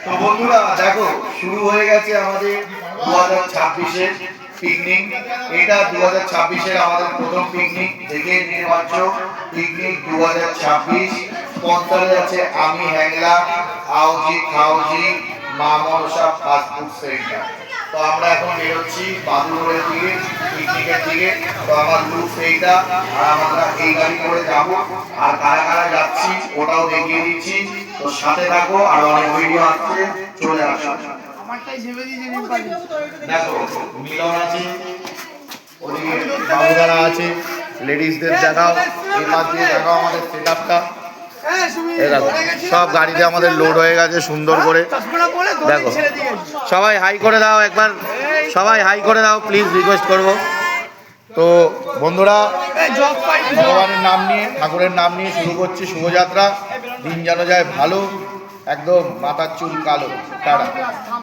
তো বন্ধুরা দেখো শুরু হয়ে গেছে আমাদের 2026-এর পিকনিক। এটা 2026-এর আমাদের প্রথম পিকনিক। দেখে নিতে পারছো পিকনিক 2026 স্পন্সরে আছে আমি হ্যাংলা, আউজি খাউজি, মা মনসা ফাস্টফুড সেন্টার। তো আমরা এখন বেরোচ্ছি বাদুড়ের দিকে, পিকনিকের দিকে। তো আমার লুক এইটা, আর আমরা এই গাড়ি করে যাব। আর কারা কারা যাচ্ছি ওটাও দেখিয়ে দিচ্ছি। তো সাথে থাকো, আর অনেক ভিডিও আসছে, চলে আসো। দেখো মিলন আছে, ওদিকে বাবুদারা আছে, লেডিসদের দেখাও, এবার দিয়ে দেখাও আমাদের সেট আপটা। সব গাড়িতে আমাদের লোড হয়ে গেছে সুন্দর করে। দেখো সবাই হাই করে দাও একবার, সবাই হাই করে দাও প্লিজ, রিকোয়েস্ট করবো। তো বন্ধুরা ভগবানের নাম নিয়ে, ঠাকুরের নাম নিয়ে শুরু করছি শুভযাত্রা। দিন যেন যায় ভালো, একদম মাথার চুল কালো। টাটা।